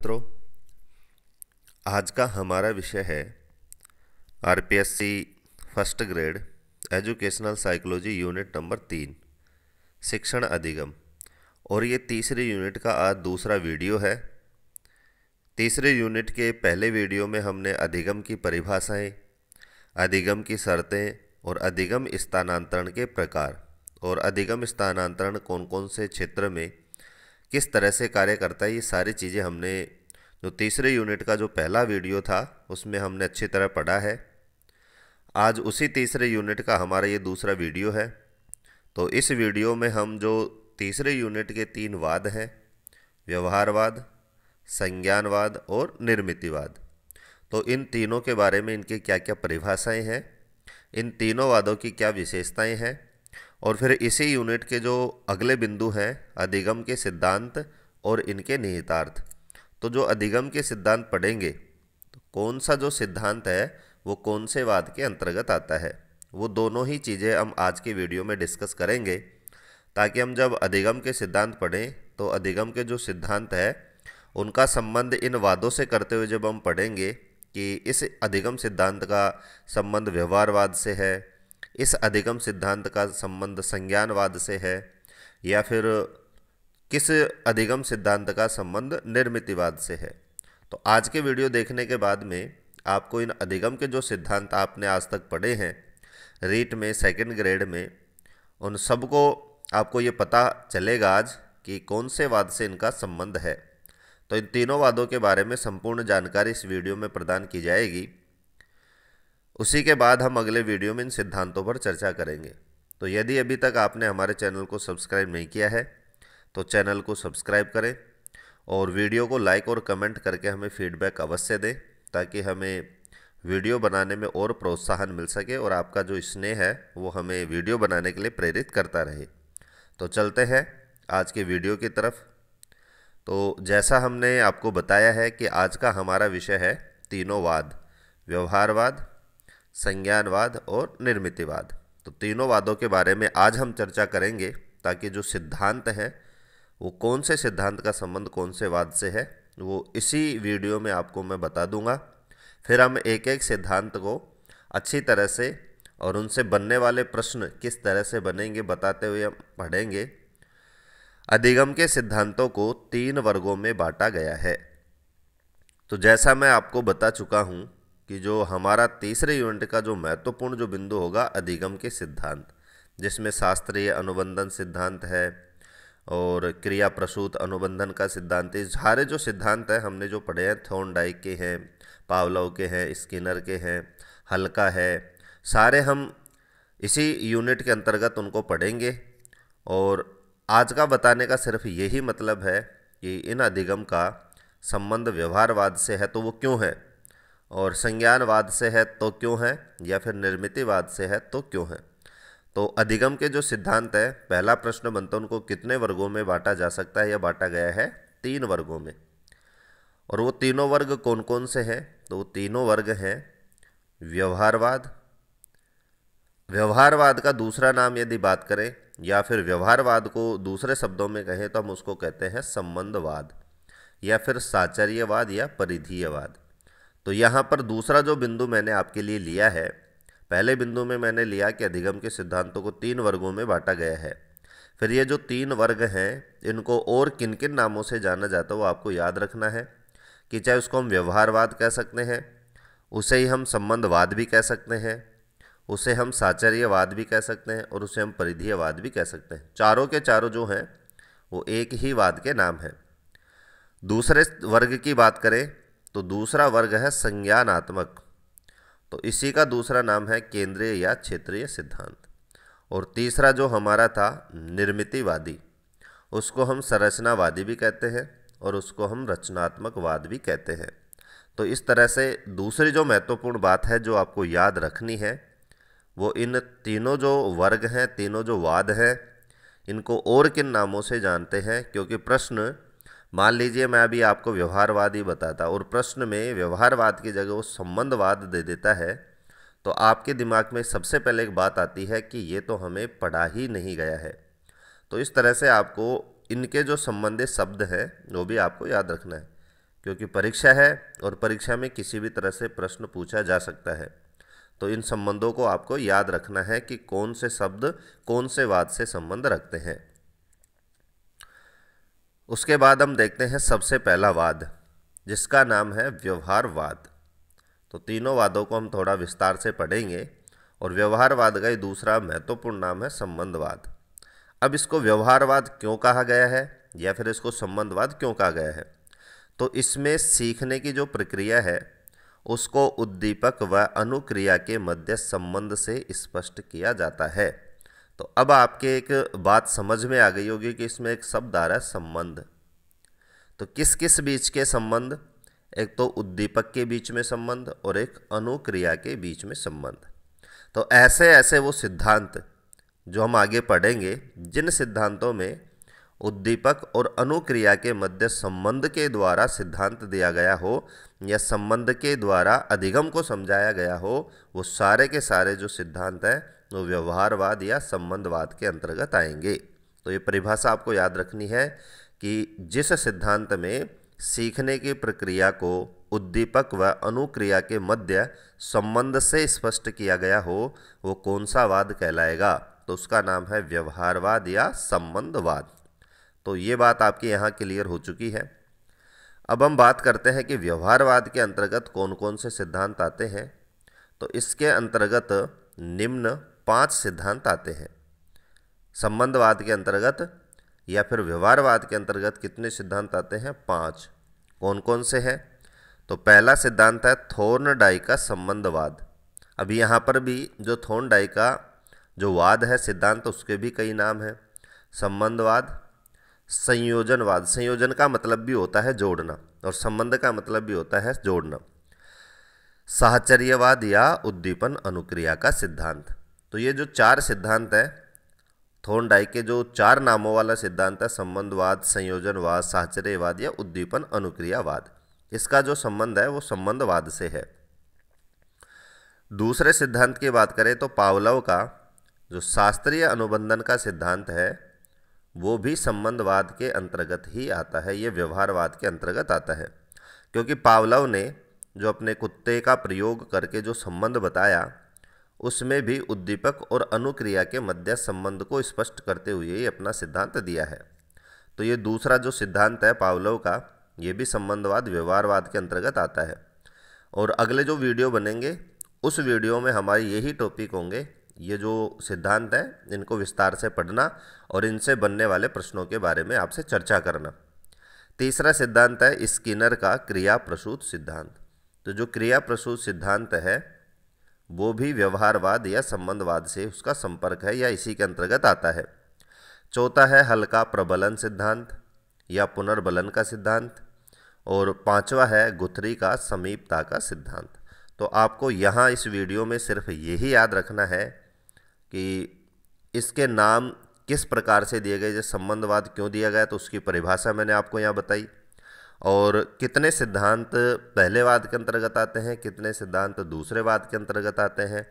मित्रों, आज का हमारा विषय है RPSC first grade educational psychology unit number 3 शिक्षण अधिगम। और ये तीसरी यूनिट का आज दूसरा वीडियो है। तीसरे यूनिट के पहले वीडियो में हमने अधिगम की परिभाषाएं, अधिगम की शर्तें और अधिगम स्थानांतरण के प्रकार और अधिगम स्थानांतरण कौन कौन से क्षेत्र में किस तरह से कार्य करता है, ये सारी चीज़ें हमने जो तीसरे यूनिट का जो पहला वीडियो था उसमें हमने अच्छी तरह पढ़ा है। आज उसी तीसरे यूनिट का हमारा ये दूसरा वीडियो है। तो इस वीडियो में हम जो तीसरे यूनिट के 3 वाद हैं, व्यवहारवाद, संज्ञानवाद और निर्मितिवाद, तो इन तीनों के बारे में इनकी क्या क्या परिभाषाएं हैं, इन तीनों वादों की क्या विशेषताएं हैं, और फिर इसी यूनिट के जो अगले बिंदु हैं अधिगम के सिद्धांत और इनके निहितार्थ। तो जो अधिगम के सिद्धांत पढ़ेंगे तो कौन सा जो सिद्धांत है वो कौन से वाद के अंतर्गत आता है, वो दोनों ही चीज़ें हम आज की वीडियो में डिस्कस करेंगे, ताकि हम जब अधिगम के सिद्धांत पढ़ें तो अधिगम के जो सिद्धांत है उनका संबंध इन वादों से करते हुए जब हम पढ़ेंगे कि इस अधिगम सिद्धांत का संबंध व्यवहारवाद से है, इस अधिगम सिद्धांत का संबंध संज्ञानवाद से है, या फिर किस अधिगम सिद्धांत का संबंध निर्मितिवाद से है। तो आज के वीडियो देखने के बाद में आपको इन अधिगम के जो सिद्धांत आपने आज तक पढ़े हैं रीट में, सेकंड ग्रेड में, उन सबको आपको ये पता चलेगा आज कि कौन से वाद से इनका संबंध है। तो इन तीनों वादों के बारे में संपूर्ण जानकारी इस वीडियो में प्रदान की जाएगी। उसी के बाद हम अगले वीडियो में इन सिद्धांतों पर चर्चा करेंगे। तो यदि अभी तक आपने हमारे चैनल को सब्सक्राइब नहीं किया है तो चैनल को सब्सक्राइब करें और वीडियो को लाइक और कमेंट करके हमें फीडबैक अवश्य दें, ताकि हमें वीडियो बनाने में और प्रोत्साहन मिल सके और आपका जो स्नेह है वो हमें वीडियो बनाने के लिए प्रेरित करता रहे। तो चलते हैं आज के वीडियो की तरफ। तो जैसा हमने आपको बताया है कि आज का हमारा विषय है तीनों वाद, व्यवहारवाद, संज्ञानवाद और निर्मितिवाद। तो तीनों वादों के बारे में आज हम चर्चा करेंगे, ताकि जो सिद्धांत हैं वो कौन से सिद्धांत का संबंध कौन से वाद से है वो इसी वीडियो में आपको मैं बता दूंगा। फिर हम एक एक सिद्धांत को अच्छी तरह से और उनसे बनने वाले प्रश्न किस तरह से बनेंगे बताते हुए हम पढ़ेंगे। अधिगम के सिद्धांतों को 3 वर्गों में बांटा गया है। तो जैसा मैं आपको बता चुका हूँ कि जो हमारा तीसरे यूनिट का जो महत्वपूर्ण जो बिंदु होगा अधिगम के सिद्धांत, जिसमें शास्त्रीय अनुबंधन सिद्धांत है और क्रिया प्रसूत अनुबंधन का सिद्धांत, इस सारे जो सिद्धांत हैं हमने जो पढ़े हैं, थॉर्नडाइक के हैं, पावलोव के हैं, स्किनर के हैं, हल्का है, सारे हम इसी यूनिट के अंतर्गत उनको पढ़ेंगे। और आज का बताने का सिर्फ यही मतलब है कि इन अधिगम का संबंध व्यवहारवाद से है तो वो क्यों है, और संज्ञानवाद से है तो क्यों है, या फिर निर्मितिवाद से है तो क्यों है। तो अधिगम के जो सिद्धांत है, पहला प्रश्न बनता है उनको कितने वर्गों में बांटा जा सकता है, या बांटा गया है 3 वर्गों में। और वो तीनों वर्ग कौन कौन से हैं, तो वो तीनों वर्ग हैं व्यवहारवाद, व्यवहारवाद का दूसरा नाम यदि बात करें या फिर व्यवहारवाद को दूसरे शब्दों में कहें तो हम उसको कहते हैं संबंधवाद, या फिर साचर्यवाद या परिधीयवाद। तो यहाँ पर दूसरा जो बिंदु मैंने आपके लिए लिया है, पहले बिंदु में मैंने लिया कि अधिगम के सिद्धांतों को 3 वर्गों में बांटा गया है। फिर ये जो 3 वर्ग हैं इनको और किन किन नामों से जाना जाता है वो आपको याद रखना है, कि चाहे उसको हम व्यवहारवाद कह सकते हैं, उसे ही हम संबंधवाद भी कह सकते हैं, उसे हम साचर्यवाद भी कह सकते हैं, और उसे हम परिधीयवाद भी कह सकते हैं। चारों के चारों जो हैं वो एक ही वाद के नाम हैं। दूसरे वर्ग की बात करें तो दूसरा वर्ग है संज्ञानात्मक, तो इसी का दूसरा नाम है केंद्रीय या क्षेत्रीय सिद्धांत। और तीसरा जो हमारा था निर्मितिवादी, उसको हम संरचनावादी भी कहते हैं और उसको हम रचनात्मकवाद भी कहते हैं। तो इस तरह से दूसरी जो महत्वपूर्ण बात है जो आपको याद रखनी है, वो इन तीनों जो वर्ग हैं, तीनों जो वाद हैं, इनको और किन नामों से जानते हैं। क्योंकि प्रश्न, मान लीजिए मैं अभी आपको व्यवहारवाद ही बताता और प्रश्न में व्यवहारवाद की जगह वो संबंधवाद दे देता है, तो आपके दिमाग में सबसे पहले एक बात आती है कि ये तो हमें पढ़ा ही नहीं गया है। तो इस तरह से आपको इनके जो संबंधित शब्द हैं वो भी आपको याद रखना है। क्योंकि परीक्षा है और परीक्षा में किसी भी तरह से प्रश्न पूछा जा सकता है। तो इन संबंधों को आपको याद रखना है कि कौन से शब्द कौन से वाद से संबंध रखते हैं। उसके बाद हम देखते हैं सबसे पहला वाद, जिसका नाम है व्यवहारवाद। तो तीनों वादों को हम थोड़ा विस्तार से पढ़ेंगे और व्यवहारवाद का ही दूसरा महत्वपूर्ण नाम है संबंधवाद। अब इसको व्यवहारवाद क्यों कहा गया है या फिर इसको संबंधवाद क्यों कहा गया है, तो इसमें सीखने की जो प्रक्रिया है उसको उद्दीपक व अनुक्रिया के मध्य संबंध से स्पष्ट किया जाता है। तो अब आपके एक बात समझ में आ गई होगी कि इसमें एक शब्द आ रहा है संबंध। तो किस किस बीच के संबंध, एक तो उद्दीपक के बीच में संबंध और एक अनुक्रिया के बीच में संबंध। तो ऐसे ऐसे वो सिद्धांत जो हम आगे पढ़ेंगे, जिन सिद्धांतों में उद्दीपक और अनुक्रिया के मध्य संबंध के द्वारा सिद्धांत दिया गया हो या संबंध के द्वारा अधिगम को समझाया गया हो, वो सारे के सारे जो सिद्धांत हैं वो व्यवहारवाद या संबंधवाद के अंतर्गत आएंगे। तो ये परिभाषा आपको याद रखनी है कि जिस सिद्धांत में सीखने की प्रक्रिया को उद्दीपक व अनुक्रिया के मध्य संबंध से स्पष्ट किया गया हो वो कौन सा वाद कहलाएगा, तो उसका नाम है व्यवहारवाद या संबंधवाद। तो ये बात आपकी यहाँ क्लियर हो चुकी है। अब हम बात करते हैं कि व्यवहारवाद के अंतर्गत कौन कौन से सिद्धांत आते हैं। तो इसके अंतर्गत निम्न 5 सिद्धांत आते हैं। संबंधवाद के अंतर्गत या फिर व्यवहारवाद के अंतर्गत कितने सिद्धांत आते हैं? 5। कौन कौन से हैं? तो पहला सिद्धांत है थॉर्नडाइक का संबंधवाद। अभी यहाँ पर भी जो थॉर्नडाइक का जो वाद है सिद्धांत, उसके भी कई नाम हैं। संबंधवाद, संयोजनवाद, संयोजन का मतलब भी होता है जोड़ना और संबंध का मतलब भी होता है जोड़ना। साहचर्यवाद या उद्दीपन अनुक्रिया का सिद्धांत। तो ये जो 4 सिद्धांत हैं, थॉर्नडाइक के जो 4 नामों वाला सिद्धांत है, संबंधवाद, संयोजनवाद, साहचर्यवाद या उद्दीपन अनुक्रियावाद, इसका जो संबंध है वो संबंधवाद से है। दूसरे सिद्धांत की बात करें तो पावलोव का जो शास्त्रीय अनुबंधन का सिद्धांत है वो भी संबंधवाद के अंतर्गत ही आता है, ये व्यवहारवाद के अंतर्गत आता है। क्योंकि पावलोव ने जो अपने कुत्ते का प्रयोग करके जो संबंध बताया उसमें भी उद्दीपक और अनुक्रिया के मध्य संबंध को स्पष्ट करते हुए ही अपना सिद्धांत दिया है। तो ये दूसरा जो सिद्धांत है पावलोव का, ये भी संबंधवाद व्यवहारवाद के अंतर्गत आता है। और अगले जो वीडियो बनेंगे उस वीडियो में हमारे यही टॉपिक होंगे। ये जो सिद्धांत हैं इनको विस्तार से पढ़ना और इनसे बनने वाले प्रश्नों के बारे में आपसे चर्चा करना। तीसरा सिद्धांत है स्किनर का क्रिया प्रसूत सिद्धांत। तो जो क्रिया प्रसूत सिद्धांत है वो भी व्यवहारवाद या संबंधवाद से उसका संपर्क है या इसी के अंतर्गत आता है। चौथा है हल्का प्रबलन सिद्धांत या पुनर्बलन का सिद्धांत। और 5वां है गुथरी का समीपता का सिद्धांत। तो आपको यहाँ इस वीडियो में सिर्फ यही याद रखना है कि इसके नाम किस प्रकार से दिए गए, जैसे संबंधवाद क्यों दिया गया तो उसकी परिभाषा मैंने आपको यहाँ बताई, और कितने सिद्धांत पहले वाद के अंतर्गत आते हैं, कितने सिद्धांत दूसरे वाद के अंतर्गत आते हैं,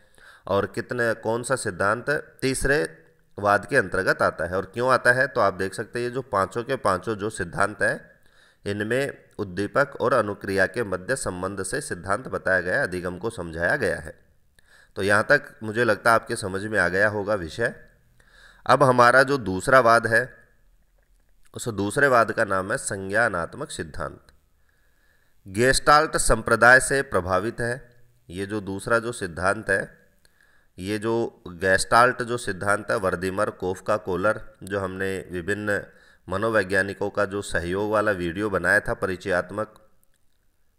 और कितने कौन सा सिद्धांत तीसरे वाद के अंतर्गत आता है और क्यों आता है। तो आप देख सकते हैं ये जो पांचों के पांचों जो सिद्धांत हैं इनमें उद्दीपक और अनुक्रिया के मध्य संबंध से सिद्धांत बताया गया, अधिगम को समझाया गया है। तो यहाँ तक मुझे लगता है आपके समझ में आ गया होगा विषय। अब हमारा जो दूसरा वाद है उस दूसरे वाद का नाम है संज्ञानात्मक सिद्धांत। गेस्टाल्ट संप्रदाय से प्रभावित है ये जो दूसरा जो सिद्धांत है। ये जो गेस्टाल्ट जो सिद्धांत है वर्दीमर, कोफका, कोलर, जो हमने विभिन्न मनोवैज्ञानिकों का जो सहयोग वाला वीडियो बनाया था परिचयात्मक,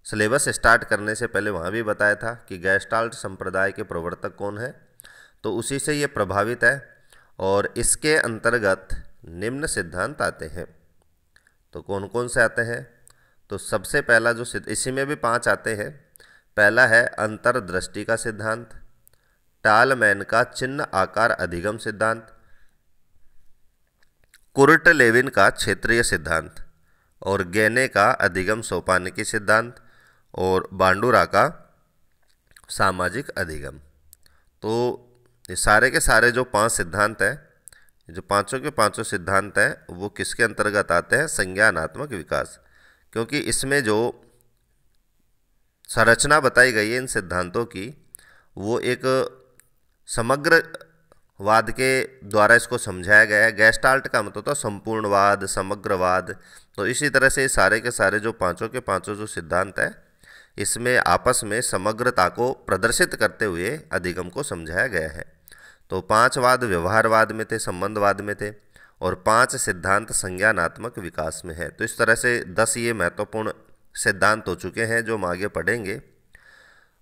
सिलेबस स्टार्ट करने से पहले वहाँ भी बताया था कि गेस्टाल्ट संप्रदाय के प्रवर्तक कौन है, तो उसी से ये प्रभावित है और इसके अंतर्गत निम्न सिद्धांत आते हैं। तो कौन कौन से आते हैं? तो सबसे पहला जो इसी में भी 5 आते हैं। पहला है अंतर्दृष्टि का सिद्धांत, टालमैन का चिन्ह आकार अधिगम सिद्धांत, कुर्ट लेविन का क्षेत्रीय सिद्धांत, और गैने का अधिगम सोपानिकी सिद्धांत, और बांडुरा का सामाजिक अधिगम। तो ये सारे के सारे जो 5 सिद्धांत हैं, जो पांचों के पांचों सिद्धांत हैं वो किसके अंतर्गत आते हैं? संज्ञानात्मक विकास। क्योंकि इसमें जो संरचना बताई गई है इन सिद्धांतों की, वो एक समग्र वाद के द्वारा इसको समझाया गया है। गेस्टाल्ट का मतलब होता है संपूर्णवाद, समग्रवाद। तो इसी तरह से सारे के सारे जो पांचों के पांचों जो सिद्धांत है, इसमें आपस में समग्रता को प्रदर्शित करते हुए अधिगम को समझाया गया है। तो 5 वाद व्यवहारवाद में थे, संबंधवाद में थे, और 5 सिद्धांत संज्ञानात्मक विकास में है। तो इस तरह से 10 ये महत्वपूर्ण सिद्धांत हो चुके हैं जो हम आगे पढ़ेंगे।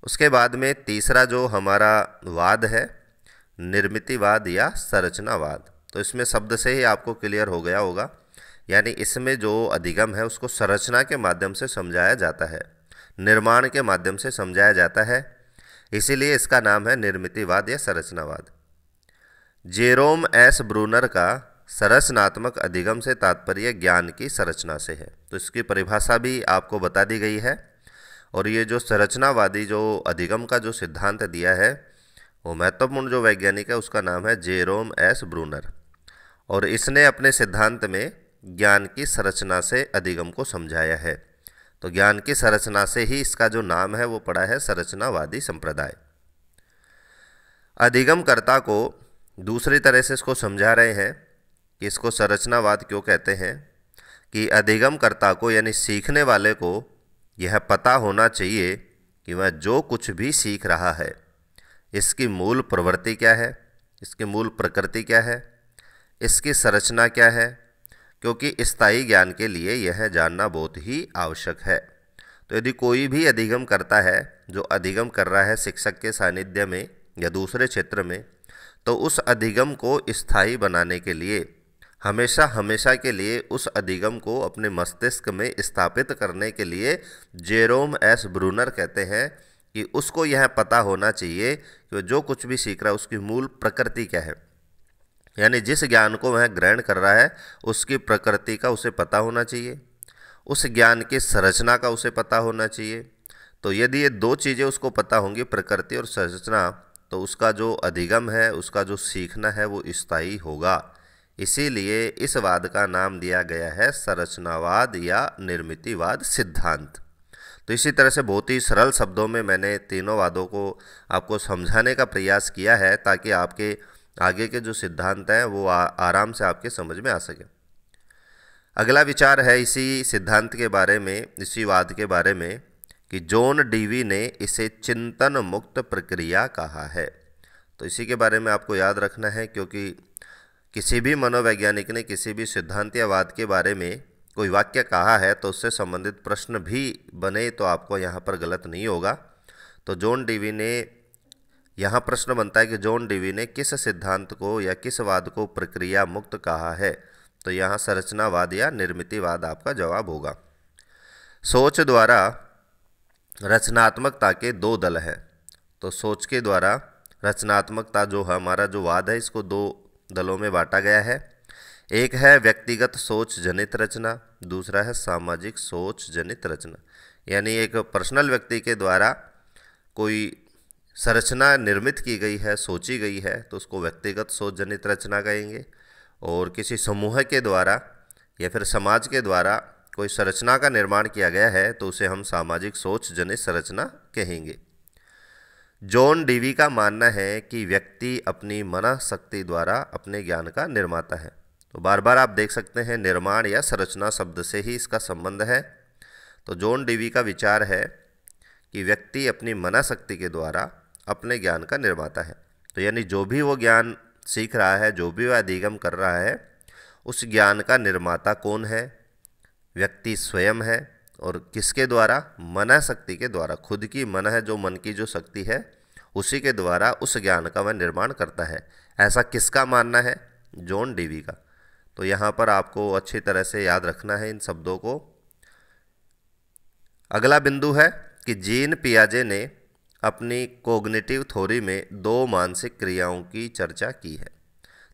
उसके बाद में तीसरा जो हमारा वाद है, निर्मितिवाद या संरचनावाद। तो इसमें शब्द से ही आपको क्लियर हो गया होगा, यानी इसमें जो अधिगम है उसको संरचना के माध्यम से समझाया जाता है, निर्माण के माध्यम से समझाया जाता है, इसीलिए इसका नाम है निर्मितिवाद या संरचनावाद। जेरोम एस ब्रूनर का संरचनात्मक अधिगम से तात्पर्य ज्ञान की संरचना से है। तो इसकी परिभाषा भी आपको बता दी गई है। और ये जो संरचनावादी जो अधिगम का जो सिद्धांत दिया है, वो महत्वपूर्ण जो वैज्ञानिक है उसका नाम है जेरोम एस ब्रूनर, और इसने अपने सिद्धांत में ज्ञान की संरचना से अधिगम को समझाया है। तो ज्ञान की संरचना से ही इसका जो नाम है वो पड़ा है संरचनावादी संप्रदाय। अधिगमकर्ता को दूसरी तरह से इसको समझा रहे हैं कि इसको संरचनावाद क्यों कहते हैं, कि अधिगमकर्ता को यानी सीखने वाले को यह पता होना चाहिए कि वह जो कुछ भी सीख रहा है इसकी मूल प्रवृत्ति क्या है, इसकी मूल प्रकृति क्या है, इसकी संरचना क्या है, क्योंकि स्थायी ज्ञान के लिए यह जानना बहुत ही आवश्यक है। तो यदि कोई भी अधिगम करता है, जो अधिगम कर रहा है शिक्षक के सानिध्य में या दूसरे क्षेत्र में, तो उस अधिगम को स्थायी बनाने के लिए हमेशा हमेशा के लिए उस अधिगम को अपने मस्तिष्क में स्थापित करने के लिए जेरोम एस ब्रूनर कहते हैं कि उसको यह पता होना चाहिए कि जो कुछ भी सीख रहा है उसकी मूल प्रकृति क्या है, यानी जिस ज्ञान को वह ग्रहण कर रहा है उसकी प्रकृति का उसे पता होना चाहिए, उस ज्ञान की संरचना का उसे पता होना चाहिए। तो यदि ये दो चीज़ें उसको पता होंगी, प्रकृति और संरचना, तो उसका जो अधिगम है, उसका जो सीखना है वो स्थायी होगा। इसीलिए इस वाद का नाम दिया गया है संरचनावाद या निर्मितिवाद सिद्धांत। तो इसी तरह से बहुत ही सरल शब्दों में मैंने तीनों वादों को आपको समझाने का प्रयास किया है, ताकि आपके आगे के जो सिद्धांत हैं वो आराम से आपके समझ में आ सके। अगला विचार है इसी सिद्धांत के बारे में, इसी वाद के बारे में, कि जॉन डीवी ने इसे चिंतन मुक्त प्रक्रिया कहा है। तो इसी के बारे में आपको याद रखना है, क्योंकि किसी भी मनोवैज्ञानिक ने किसी भी सिद्धांत या वाद के बारे में कोई वाक्य कहा है तो उससे संबंधित प्रश्न भी बने तो आपको यहाँ पर गलत नहीं होगा। तो जॉन डीवी ने, यहाँ प्रश्न बनता है कि जॉन डीवी ने किस सिद्धांत को या किस वाद को प्रक्रिया मुक्त कहा है। तो यहाँ संरचनावाद या निर्मितिवाद आपका जवाब होगा। सोच द्वारा रचनात्मकता के दो दल हैं। तो सोच के द्वारा रचनात्मकता जो हमारा जो वाद है, इसको दो दलों में बांटा गया है। एक है व्यक्तिगत सोच जनित रचना, दूसरा है सामाजिक सोच जनित रचना। यानी एक पर्सनल व्यक्ति के द्वारा कोई संरचना निर्मित की गई है, सोची गई है, तो उसको व्यक्तिगत सोच जनित रचना कहेंगे। और किसी समूह के द्वारा या फिर समाज के द्वारा कोई संरचना का निर्माण किया गया है तो उसे हम सामाजिक सोच जनित संरचना कहेंगे। जॉन डीवी का मानना है कि व्यक्ति अपनी मनःशक्ति द्वारा अपने ज्ञान का निर्माता है। तो बार बार आप देख सकते हैं निर्माण या संरचना शब्द से ही इसका संबंध है। तो जॉन डीवी का विचार है कि व्यक्ति अपनी मनःशक्ति के द्वारा अपने ज्ञान का निर्माता है। तो यानी जो भी वो ज्ञान सीख रहा है, जो भी वह अधिगम कर रहा है, उस ज्ञान का निर्माता कौन है? व्यक्ति स्वयं है। और किसके द्वारा? मनःशक्ति के द्वारा। खुद की मन है, जो मन की जो शक्ति है, उसी के द्वारा उस ज्ञान का वह निर्माण करता है। ऐसा किसका मानना है? जॉन डीवी का। तो यहाँ पर आपको अच्छी तरह से याद रखना है इन शब्दों को। अगला बिंदु है कि जीन पियाजे ने अपनी कोग्निटिव थ्योरी में दो मानसिक क्रियाओं की चर्चा की है।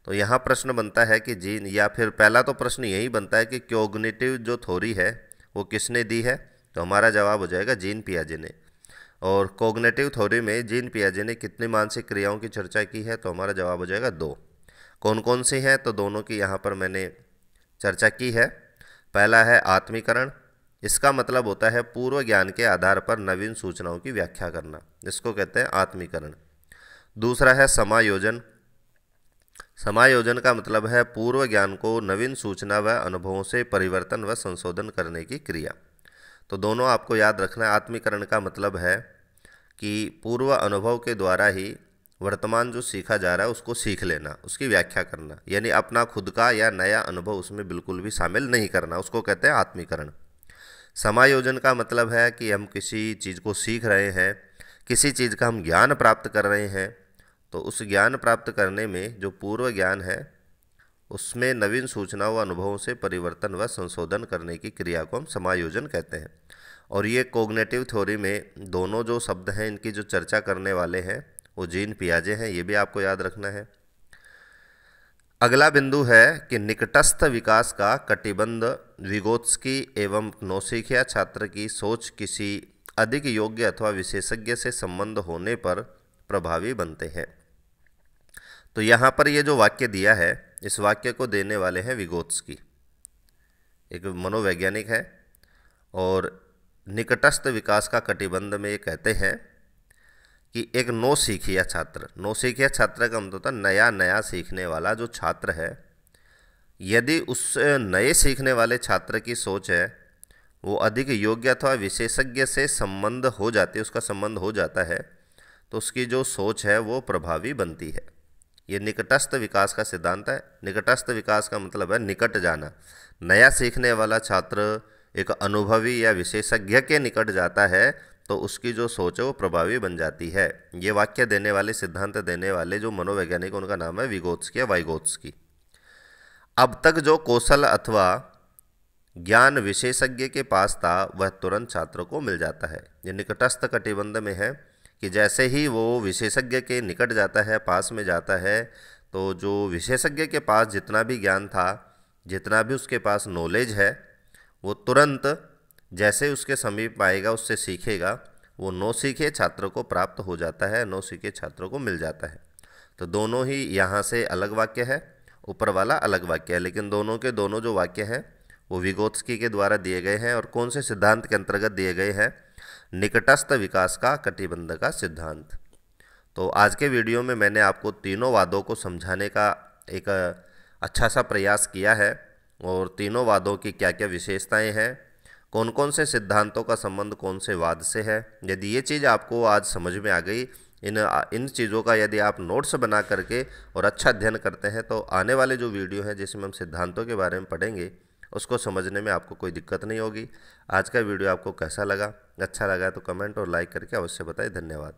तो यहाँ प्रश्न बनता है कि जीन, या फिर पहला तो प्रश्न यही बनता है कि कोग्निटिव जो थ्योरी है वो किसने दी है? तो हमारा जवाब हो जाएगा जीन पियाजे ने। और कोग्निटिव थ्योरी में जीन पियाजे ने कितनी मानसिक क्रियाओं की चर्चा की है? तो हमारा जवाब हो जाएगा दो। कौन कौन सी हैं? तो दोनों की यहाँ पर मैंने चर्चा की है। पहला है आत्मीकरण, इसका मतलब होता है पूर्व ज्ञान के आधार पर नवीन सूचनाओं की व्याख्या करना, इसको कहते हैं आत्मीकरण। दूसरा है समायोजन। समायोजन का मतलब है पूर्व ज्ञान को नवीन सूचना व अनुभवों से परिवर्तन व संशोधन करने की क्रिया। तो दोनों आपको याद रखना है। आत्मीकरण का मतलब है कि पूर्व अनुभव के द्वारा ही वर्तमान जो सीखा जा रहा है उसको सीख लेना, उसकी व्याख्या करना, यानी अपना खुद का या नया अनुभव उसमें बिल्कुल भी शामिल नहीं करना, उसको कहते हैं आत्मीकरण। समायोजन का मतलब है कि हम किसी चीज़ को सीख रहे हैं, किसी चीज़ का हम ज्ञान प्राप्त कर रहे हैं, तो उस ज्ञान प्राप्त करने में जो पूर्व ज्ञान है उसमें नवीन सूचनाओं व अनुभवों से परिवर्तन व संशोधन करने की क्रिया को हम समायोजन कहते हैं। और ये कोग्निटिव थ्योरी में दोनों जो शब्द हैं इनकी जो चर्चा करने वाले हैं वो जीन पियाजे हैं, ये भी आपको याद रखना है। अगला बिंदु है कि निकटस्थ विकास का कटिबंध विगोत्स्की एवं नौसिखिया छात्र की सोच किसी अधिक योग्य अथवा विशेषज्ञ से संबंध होने पर प्रभावी बनते हैं। तो यहाँ पर ये जो वाक्य दिया है, इस वाक्य को देने वाले हैं विगोत्स्की, एक मनोवैज्ञानिक है। और निकटस्थ विकास का कटिबंध में ये कहते हैं कि एक नौसिखिया छात्र, नौसिखिया छात्र का मतलब होता है नया नया सीखने वाला जो छात्र है, यदि उस नए सीखने वाले छात्र की सोच है वो अधिक योग्य अथवा विशेषज्ञ से संबंध हो जाती है, उसका संबंध हो जाता है, तो उसकी जो सोच है वो प्रभावी बनती है। ये निकटस्थ विकास का सिद्धांत है। निकटस्थ विकास का मतलब है निकट जाना। नया सीखने वाला छात्र एक अनुभवी या विशेषज्ञ के निकट जाता है तो उसकी जो सोच है वो प्रभावी बन जाती है। ये वाक्य देने वाले, सिद्धांत देने वाले जो मनोवैज्ञानिक, उनका नाम है विगोत्स्की या वाइगोत्स्की। अब तक जो कौशल अथवा ज्ञान विशेषज्ञ के पास था वह तुरंत छात्र को मिल जाता है। ये निकटस्थ कटिबंध में है कि जैसे ही वो विशेषज्ञ के निकट जाता है, पास में जाता है, तो जो विशेषज्ञ के पास जितना भी ज्ञान था, जितना भी उसके पास नॉलेज है, वो तुरंत जैसे उसके समीप आएगा, उससे सीखेगा, वो नौसिखे छात्र को प्राप्त हो जाता है, नौसिखे छात्र को मिल जाता है। तो दोनों ही यहाँ से अलग वाक्य है, ऊपर वाला अलग वाक्य है, लेकिन दोनों के दोनों जो वाक्य हैं वो विगोत्स्की के द्वारा दिए गए हैं। और कौन से सिद्धांत के अंतर्गत दिए गए हैं? निकटस्थ विकास का कटिबंध का सिद्धांत। तो आज के वीडियो में मैंने आपको तीनों वादों को समझाने का एक अच्छा सा प्रयास किया है, और तीनों वादों की क्या क्या विशेषताएं हैं, कौन कौन से सिद्धांतों का संबंध कौन से वाद से है। यदि ये चीज़ आपको आज समझ में आ गई, इन चीज़ों का यदि आप नोट्स बना करके और अच्छा अध्ययन करते हैं, तो आने वाले जो वीडियो है जिसमें हम सिद्धांतों के बारे में पढ़ेंगे उसको समझने में आपको कोई दिक्कत नहीं होगी। आज का वीडियो आपको कैसा लगा? अच्छा लगा तो कमेंट और लाइक करके अवश्य बताएं। धन्यवाद।